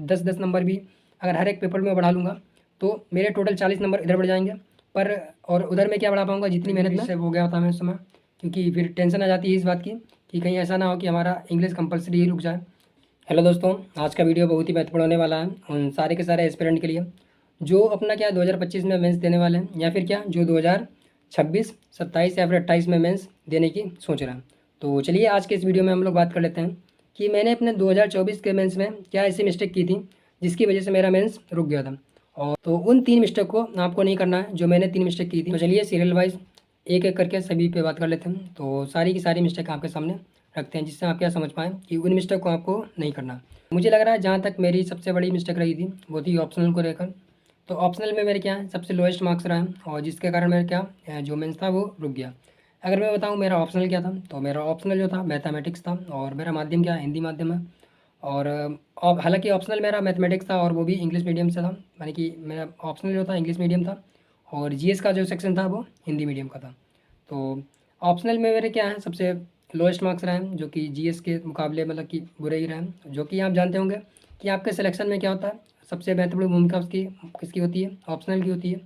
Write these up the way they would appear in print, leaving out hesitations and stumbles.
10-10 number भी अगर हर एक पेपर में बढ़ा लूँगा तो मेरे टोटल 40 नंबर इधर बढ़ जाएंगे। पर और उधर मैं क्या बढ़ा पाऊँगा, जितनी मेहनत में से हो गया था मैं उस समय, क्योंकि फिर टेंशन आ जाती है इस बात की कि कहीं ऐसा ना हो कि हमारा इंग्लिश कंपलसरी ही रुक जाए। हेलो दोस्तों, आज का वीडियो बहुत ही महत्वपूर्ण होने वाला है उन सारे के सारे एस्पिरेंट के लिए जो अपना क्या 2025 में मेंस देने वाले हैं, या फिर क्या जो 2026, 27 या फिर 28 में मेंस देने की सोच रहे हैं। तो चलिए आज के इस वीडियो में हम लोग बात कर लेते हैं कि मैंने अपने 2024 के मेंस में क्या ऐसी मिस्टेक की थी जिसकी वजह से मेरा मेंस रुक गया था। और तो उन 3 मिस्टेक को आपको नहीं करना है जो मैंने 3 मिस्टेक की थी। तो चलिए सीरियल वाइज एक एक करके सभी पे बात कर लेते हैं। तो सारी की सारी मिस्टेक आपके सामने रखते हैं जिससे आप क्या समझ पाएँ कि उन मिस्टेक को आपको नहीं करना। मुझे लग रहा है जहाँ तक मेरी सबसे बड़ी मिस्टेक रही थी वो थी ऑप्शनल को लेकर। तो ऑप्शनल में मेरे क्या है सबसे लोएस्ट मार्क्स रहा है और जिसके कारण मेरा क्या जो मेंस था वो रुक गया। अगर मैं बताऊँ मेरा ऑप्शनल क्या था, तो मेरा ऑप्शनल जो था मैथमेटिक्स था और मेरा माध्यम क्या हिंदी माध्यम है। और हालांकि ऑप्शनल मेरा मैथमेटिक्स था और वो भी इंग्लिश मीडियम से था, यानी कि मेरा ऑप्शनल जो था इंग्लिश मीडियम था और जीएस का जो सेक्शन था वो हिंदी मीडियम का था। तो ऑप्शनल में मेरे क्या है सबसे लोएस्ट मार्क्स रहे हैं जो कि जीएस के मुकाबले मतलब कि बुरे ही रहे हैं। जो कि आप जानते होंगे कि आपके सिलेक्शन में क्या होता है, सबसे महत्वपूर्ण भूमिका उसकी किसकी होती है, ऑप्शनल की होती है।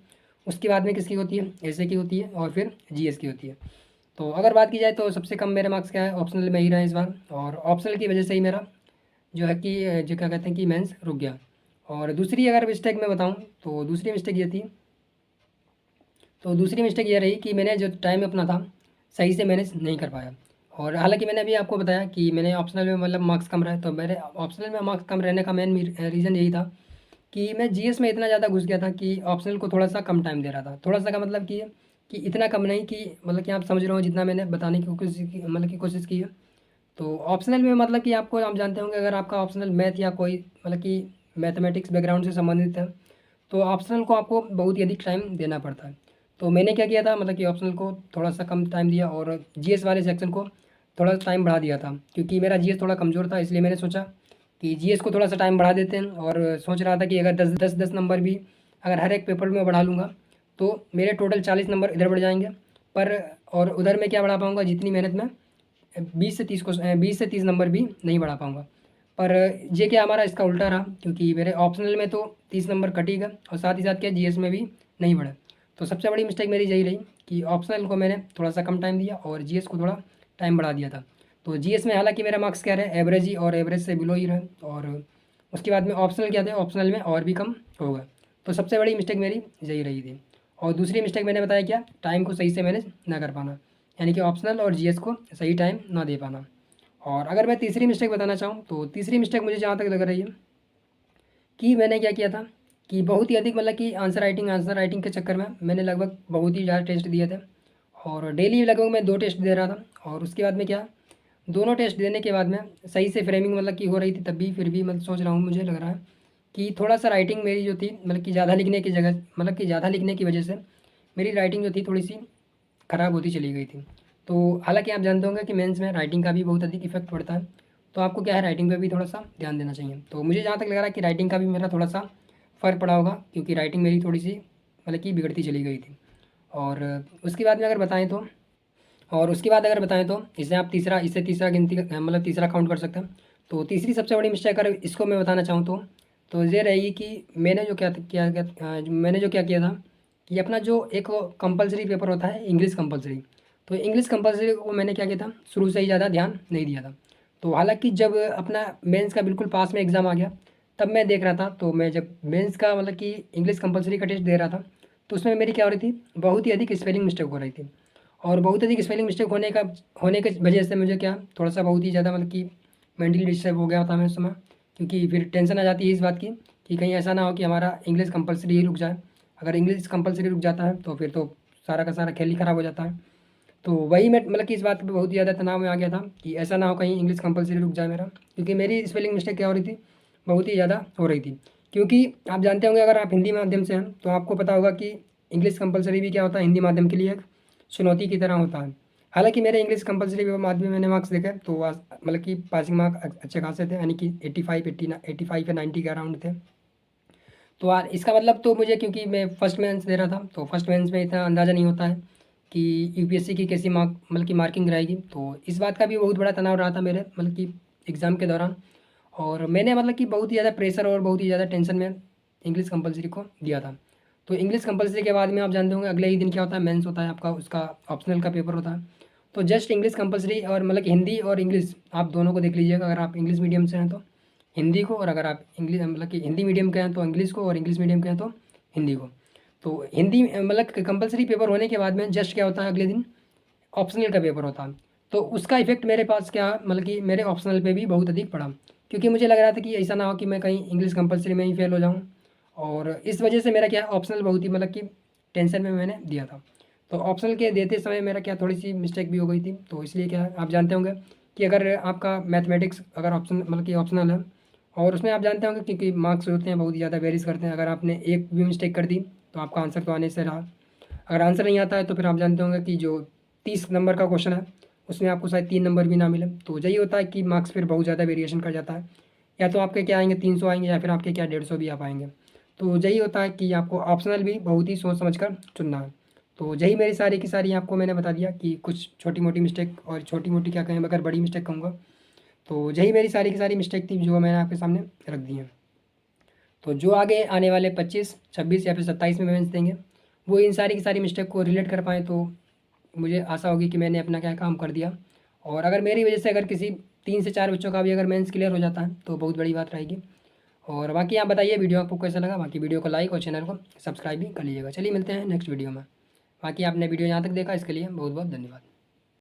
उसके बाद में किसकी होती है, एसए की होती है और फिर जीएस की होती है। तो अगर बात की जाए तो सबसे कम मेरे मार्क्स क्या है ऑप्शनल में ही रहे इस बार, और ऑप्शनल की वजह से ही मेरा जो है कि जो क्या कहते हैं कि मेंस रुक गया। और दूसरी अगर मिस्टेक मैं बताऊं तो दूसरी मिस्टेक ये थी, तो दूसरी मिस्टेक ये रही कि मैंने जो टाइम अपना था सही से मैनेज नहीं कर पाया। और हालांकि मैंने अभी आपको बताया कि मैंने ऑप्शनल में मतलब मार्क्स कम रहे, तो मेरे ऑप्शनल में मार्क्स कम रहने का मेन रीज़न यही था कि मैं जीएस में इतना ज़्यादा घुस गया था कि ऑप्शनल को थोड़ा सा कम टाइम दे रहा था। थोड़ा सा का मतलब कि इतना कम नहीं कि मतलब कि आप समझ रहे हो जितना मैंने बताने की कोशिश की, मतलब की कोशिश की है। तो ऑप्शनल में मतलब कि आपको आप जानते होंगे अगर आपका ऑप्शनल मैथ या कोई मतलब कि मैथमेटिक्स बैकग्राउंड से संबंधित है तो ऑप्शनल को आपको बहुत ही अधिक टाइम देना पड़ता है। तो मैंने क्या किया था मतलब कि ऑप्शनल को थोड़ा सा कम टाइम दिया और जीएस वाले सेक्शन को थोड़ा सा टाइम बढ़ा दिया था, क्योंकि मेरा जीएस थोड़ा कमज़ोर था। इसलिए मैंने सोचा कि जीएस को थोड़ा सा टाइम बढ़ा देते हैं, और सोच रहा था कि अगर 10-10 नंबर भी अगर हर एक पेपर में बढ़ा लूँगा तो मेरे टोटल 40 नंबर इधर बढ़ जाएंगे। पर और उधर मैं क्या बढ़ा पाऊँगा, जितनी मेहनत में 20 से 30 नंबर भी नहीं बढ़ा पाऊँगा। पर ये क्या हमारा इसका उल्टा रहा, क्योंकि मेरे ऑप्शनल में तो 30 नंबर कट ही गए और साथ ही साथ क्या जीएस में भी नहीं बढ़े। तो सबसे बड़ी मिस्टेक मेरी यही रही कि ऑप्शनल को मैंने थोड़ा सा कम टाइम दिया और जीएस को थोड़ा टाइम बढ़ा दिया था। तो जीएस में हालांकि मेरा मार्क्स क्या रहे एवरेज ही, और एवरेज से बिलो ही रहे। और उसके बाद में ऑप्शनल क्या थे, ऑप्शनल में और भी कम हो गए। तो सबसे बड़ी मिस्टेक मेरी यही रही थी। और दूसरी मिस्टेक मैंने बताया क्या, टाइम को सही से मैनेज ना कर पाना, यानी कि ऑप्शनल और जीएस को सही टाइम ना दे पाना। और अगर मैं तीसरी मिस्टेक बताना चाहूँ तो तीसरी मिस्टेक मुझे जहाँ तक लग रही है कि मैंने क्या किया था कि बहुत ही अधिक मतलब कि आंसर राइटिंग के चक्कर में मैंने लगभग बहुत ही ज़्यादा टेस्ट दिए थे। और डेली लगभग मैं 2 टेस्ट दे रहा था। और उसके बाद में क्या, दोनों टेस्ट देने के बाद में सही से फ्रेमिंग मतलब कि हो रही थी, तब भी फिर भी मैं सोच रहा हूँ, मुझे लग रहा है कि थोड़ा सा राइटिंग मेरी जो थी मतलब कि ज़्यादा लिखने की जगह मतलब कि ज़्यादा लिखने की वजह से मेरी राइटिंग जो थी थोड़ी सी ख़राब होती चली गई थी। तो हालांकि आप जानते होंगे कि मेंस में राइटिंग का भी बहुत अधिक इफेक्ट पड़ता है। तो आपको क्या है राइटिंग पे भी थोड़ा सा ध्यान देना चाहिए। तो मुझे जहाँ तक लग रहा है कि राइटिंग का भी मेरा थोड़ा सा फ़र्क पड़ा होगा, क्योंकि राइटिंग मेरी थोड़ी सी मतलब कि बिगड़ती चली गई थी। और उसके बाद में अगर बताएँ तो और उसके बाद अगर बताएँ तो इससे तीसरा गिनती मतलब तीसरा काउंट कर सकते हैं। तो तीसरी सबसे बड़ी मिस्टेक अगर इसको मैं बताना चाहूँ तो ये रहेगी कि मैंने जो क्या किया था कि अपना जो एक कंपलसरी पेपर होता है इंग्लिश कंपलसरी, तो इंग्लिश कंपलसरी को मैंने क्या किया था शुरू से ही ज़्यादा ध्यान नहीं दिया था। तो हालांकि जब अपना मेंस का बिल्कुल पास में एग्ज़ाम आ गया तब मैं देख रहा था, तो मैं जब मेंस का मतलब कि इंग्लिश कंपलसरी का टेस्ट दे रहा था तो उसमें मेरी क्या हो रही थी, बहुत ही अधिक स्पेलिंग मिस्टेक हो रही थी। और बहुत अधिक स्पेलिंग मिस्टेक होने के वजह से मुझे क्या थोड़ा सा बहुत ही ज़्यादा मतलब कि मेंटली डिस्टर्ब हो गया था मैं उस समय, क्योंकि फिर टेंशन आ जाती है इस बात की कि कहीं ऐसा ना हो कि हमारा इंग्लिश कंपलसरी ही रुक जाए। अगर इंग्लिश कंपलसरी रुक जाता है तो फिर तो सारा का सारा खेल ही ख़राब हो जाता है। तो वही मैं मतलब कि इस बात पे बहुत ही ज़्यादा तनाव में आ गया था कि ऐसा ना हो कहीं इंग्लिश कंपलसरी रुक जाए मेरा, क्योंकि मेरी स्पेलिंग मिस्टेक क्या हो रही थी, बहुत ही ज़्यादा हो रही थी। क्योंकि आप जानते होंगे अगर आप हिंदी माध्यम से हैं तो आपको पता होगा कि इंग्लिश कंपलसरी भी क्या होता है, हिंदी माध्यम के लिए एक चुनौती की तरह होता है। हालांकि मेरे इंग्लिश कंपलसरी माध्यम में मैंने मार्क्स देखे तो मतलब कि पासिंग मार्क अच्छे खासे थे, यानी कि 85 या 90 के अराउंड थे। तो यार इसका मतलब तो मुझे, क्योंकि मैं फर्स्ट मेंस दे रहा था तो फर्स्ट मेंस में इतना अंदाज़ा नहीं होता है कि यूपीएससी की कैसी मतलब कि मार्किंग रहेगी। तो इस बात का भी बहुत बड़ा तनाव रहा था मेरे मतलब कि एग्ज़ाम के दौरान। और मैंने मतलब कि बहुत ही ज़्यादा प्रेशर और बहुत ही ज़्यादा टेंशन में इंग्लिश कंपलसरी को दिया था। तो इंग्लिश कंपलसरी के बाद में आप जानते होंगे अगले ही दिन क्या होता है, मेंस होता है आपका, उसका ऑप्शनल का पेपर होता है। तो जस्ट इंग्लिश कंपलसरी और मतलब कि हिंदी और इंग्लिश आप दोनों को देख लीजिएगा। अगर आप इंग्लिश मीडियम से हैं तो हिंदी को, और अगर आप इंग्लिश मतलब कि हिंदी मीडियम के हैं तो इंग्लिश को, और इंग्लिश मीडियम के हैं तो हिंदी को। तो हिंदी मतलब कंपलसरी पेपर होने के बाद में जस्ट क्या होता है, अगले दिन ऑप्शनल का पेपर होता। तो उसका इफेक्ट मेरे पास क्या मतलब कि मेरे ऑप्शनल पे भी बहुत अधिक पड़ा, क्योंकि मुझे लग रहा था कि ऐसा ना हो कि मैं कहीं इंग्लिश कंपलसरी में ही फेल हो जाऊँ। और इस वजह से मेरा क्या ऑप्शनल बहुत ही मतलब कि टेंशन में मैंने दिया था। तो ऑप्शनल के देते समय मेरा क्या थोड़ी सी मिस्टेक भी हो गई थी। तो इसलिए क्या आप जानते होंगे कि अगर आपका मैथमेटिक्स अगर ऑप्शन मतलब कि ऑप्शनल है, और उसमें आप जानते होंगे क्योंकि मार्क्स होते हैं बहुत ही ज़्यादा वेरीज करते हैं। अगर आपने एक भी मिस्टेक कर दी तो आपका आंसर तो आने से रहा। अगर आंसर नहीं आता है तो फिर आप जानते होंगे कि जो 30 नंबर का क्वेश्चन है उसमें आपको शायद 3 नंबर भी ना मिले। तो यही होता है कि मार्क्स फिर बहुत ज़्यादा वेरिएशन कर जाता है। या तो आपके क्या आएंगे 300 आएंगे, या फिर आपके क्या 150 भी आ पाएंगे। तो यही होता है कि आपको ऑप्शनल भी बहुत ही सोच समझ कर चुनना है। तो यही मेरी सारी की सारी आपको मैंने बता दिया कि कुछ छोटी मोटी मिस्टेक, और छोटी मोटी क्या कहें, अगर बड़ी मिस्टेक कहूँगा तो यही मेरी सारी की सारी मिस्टेक थी जो मैंने आपके सामने रख दी है। तो जो आगे आने वाले 25, 26 या फिर 27 में मेंस देंगे वो इन सारी की सारी मिस्टेक को रिलेट कर पाएँ, तो मुझे आशा होगी कि मैंने अपना क्या काम कर दिया। और अगर मेरी वजह से अगर किसी 3 से 4 बच्चों का भी अगर मेंस क्लियर हो जाता है तो बहुत बड़ी बात रहेगी। और बाकी आप बताइए वीडियो आपको कैसा लगा। बाकी वीडियो को लाइक और चैनल को सब्सक्राइब भी कर लीजिएगा। चलिए मिलते हैं नेक्स्ट वीडियो में। बाकी आपने वीडियो यहाँ तक देखा इसके लिए बहुत बहुत धन्यवाद।